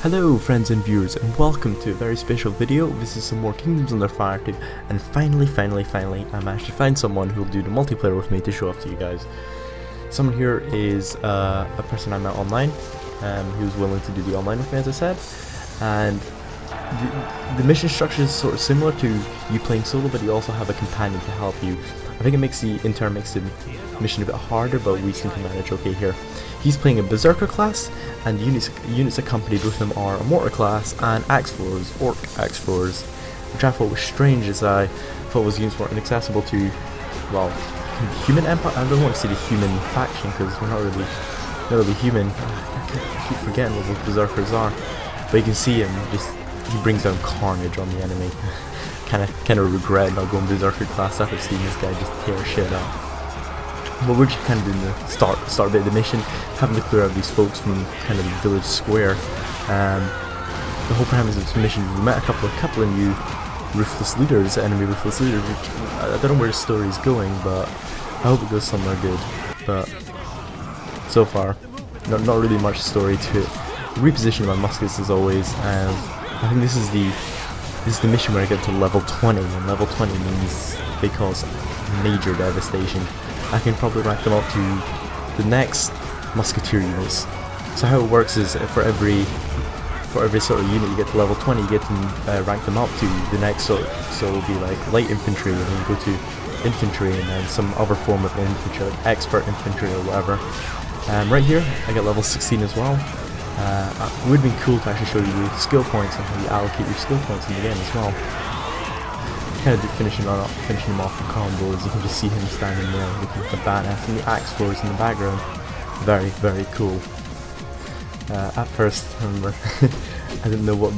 Hello friends and viewers, and welcome to a very special video. This is some more Kingdoms Under Fire 2, and finally I managed to find someone who will do the multiplayer with me to show off to you guys. Someone here is a person I met online, who's willing to do the online with me, as I said, and the mission structure is sort of similar to you playing solo, but you also have a companion to help you. I think it makes the mission a bit harder, but we seem to manage okay here. He's playing a Berserker class, and units accompanied with him are a Mortar class and Axe Throwers, Orc Axe Throwers, which I thought was strange, as I thought those units were inaccessible to, well, human empire. I don't want to say the human faction, because we're not really human. I keep forgetting what those Berserkers are, but you can see him, he brings down carnage on the enemy. kind of regret not going Berserker class after seeing this guy just tear shit up. But we're just kind of in the start bit of the mission, having to clear out these folks from kind of the village square. The whole premise of this mission, we met a couple of new ruthless leaders, enemy ruthless leaders. Which, I don't know where the story is going, but I hope it goes somewhere good. But so far, not really much story to it. Repositioning my muskets as always. I think this is the mission where I get to level 20, and level 20 means they cause major devastation. I can probably rank them up to the next musketeer units. So how it works is for every sort of unit you get to level 20, you get to rank them up to the next sort. So it'll be like light infantry, and then go to infantry, and then some other form of infantry, like expert infantry or whatever. Right here, I got level 16 as well. It would have been cool to actually show you the skill points and how you allocate your skill points in the game as well. Kind of finishing him off with combos. You can just see him standing there looking at the badass, and the Axe Throwers in the background. Very, very cool. At first, I remember, I didn't know what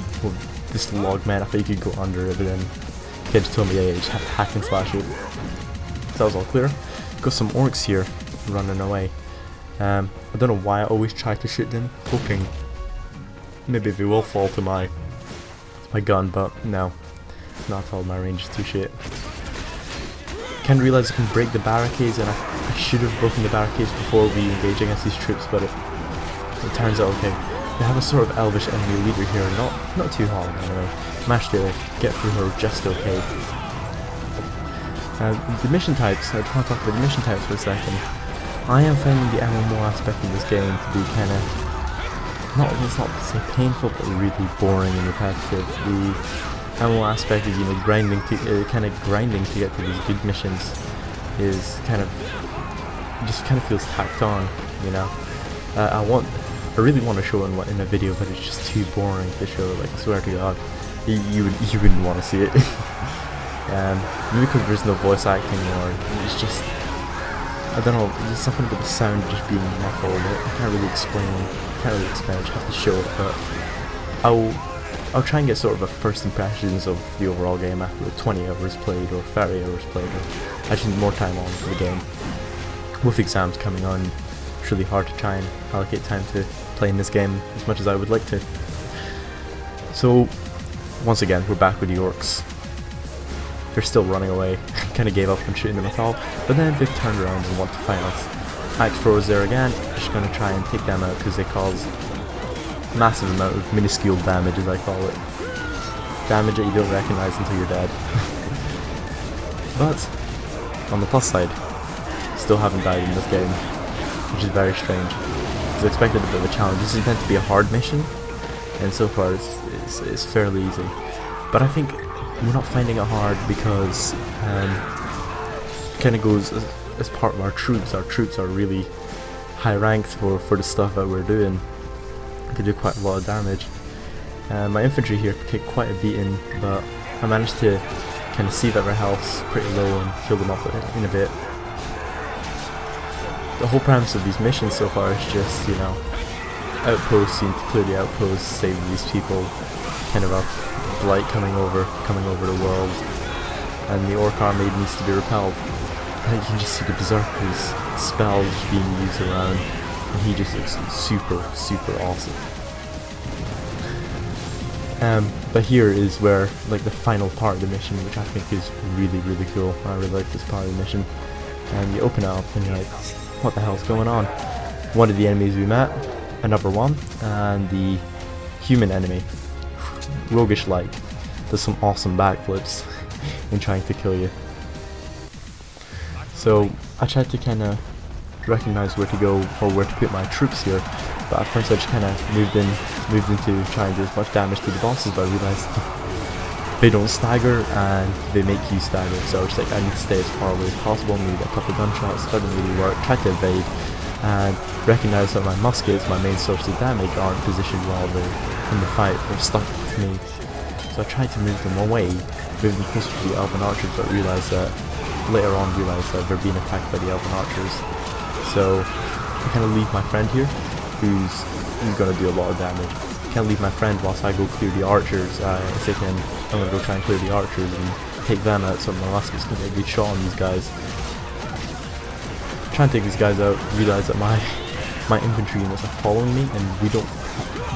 this log meant. I thought you could go under it, but then the kid just told me, yeah, you just have to hack and slash it. So that was all clear. Got some orcs here running away. I don't know why I always try to shoot them, hoping maybe they will fall to my gun, but no. Not at all, my range is too shit. Can't realize I can break the barricades, and I should have broken the barricades before we engage against these troops, but it turns out okay. We have a sort of elvish enemy leader here, not too hard anyway. Managed to get through her just okay. The mission types, I just want to talk about the mission types for a second. I am finding the MMO aspect of this game to be kind of, let's not say painful, but really boring and repetitive. The MMO aspect of, grinding to get to these good missions is kind of feels tacked on, I really want to show it in a video, but it's just too boring to show. Like, I swear to God, you wouldn't want to see it. Maybe because there's no voice acting, or it's just, I don't know, there's something about the sound just being muffled. I can't really explain it. I just have to show it, but I'll try and get sort of a first impressions of the overall game after 20 hours played, or 30 hours played, or actually more time on for the game. With exams coming on, it's really hard to try and allocate time to playing this game as much as I would like to. So, once again, we're back with the orcs. They're still running away. Kind of gave up on shooting them at all, but then they've turned around and want to fight us. Axe Throwers there again, just going to try and take them out because they cause massive amount of minuscule damage, as I call it. Damage that you don't recognize until you're dead. But, on the plus side, still haven't died in this game, which is very strange. I expected a bit of a challenge. This is meant to be a hard mission, and so far it's fairly easy. But I think we're not finding it hard because it kind of goes as part of our troops. Our troops are really high ranked for the stuff that we're doing. They do quite a lot of damage. My infantry here take quite a beating, but I managed to kind of see that their health's pretty low and kill them off in a bit. The whole premise of these missions so far is just, outposts, you need to clear the outposts, save these people, kind of a blight coming over the world, and the orc army needs to be repelled. And you can just see the berserker's spells being used around, and he just looks super, super awesome. But here is where, like, the final part of the mission, which I think is really, really cool. I really like this part of the mission. And you open it up and you're like, what the hell's going on? One of the enemies we met, another one, and the human enemy, roguish like, does some awesome backflips in trying to kill you. So I tried to kind of recognize where to go or where to put my troops here, but at first I just kind of moved into trying to do as much damage to the bosses, but I realized they don't stagger and they make you stagger, so I was like, I need to stay as far away as possible, maybe a couple of gunshots. That didn't really work. Tried to evade and recognize that my muskets, my main source of damage, aren't positioned while they're in the fight, they're stuck with me. So I tried to move them away, move them closer to the elven archers, but later on realized that they're being attacked by the elven archers. So I kind of leave my friend here, who's going to do a lot of damage. Can't leave my friend whilst I go clear the archers. I'm going to go try and clear the archers and take them out, so my musket's going to get a good shot on these guys. Trying to take these guys out, realize that my infantry units are following me, and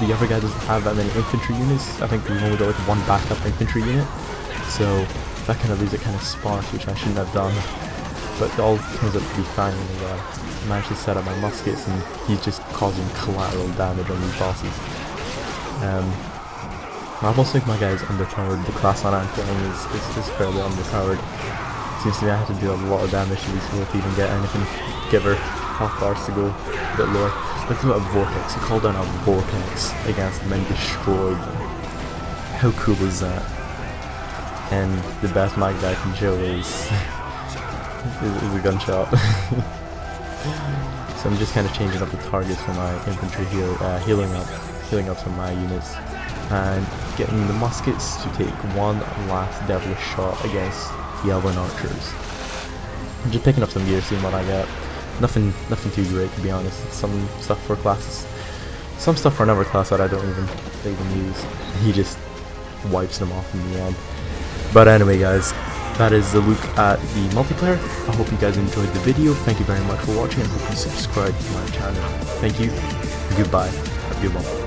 the other guy doesn't have that many infantry units. I think we've only got like one backup infantry unit, so that kind of leaves it kind of sparse, which I shouldn't have done. But it all turns out to be fine when I managed to set up my muskets, and he's just causing collateral damage on these bosses. I almost think my guy is underpowered. The class that I'm playing is fairly underpowered. Seems to me I have to do a lot of damage to these people to even get anything, give her health bars to go a bit lower. Let's do a vortex. He called down a vortex against them and destroyed them. How cool is that? And the best my guy can show is a gunshot. So I'm just kind of changing up the targets for my infantry here, healing up some of my units, and getting the muskets to take one last devilish shot against the elven archers. I'm just picking up some gear, seeing what I got. Nothing too great, to be honest. Some stuff for classes, some stuff for another class that I don't even use. He just wipes them off in the end. But anyway, guys, that is the look at the multiplayer. I hope you guys enjoyed the video. Thank you very much for watching, and hope you subscribe to my channel. Thank you. Goodbye. Have a good one.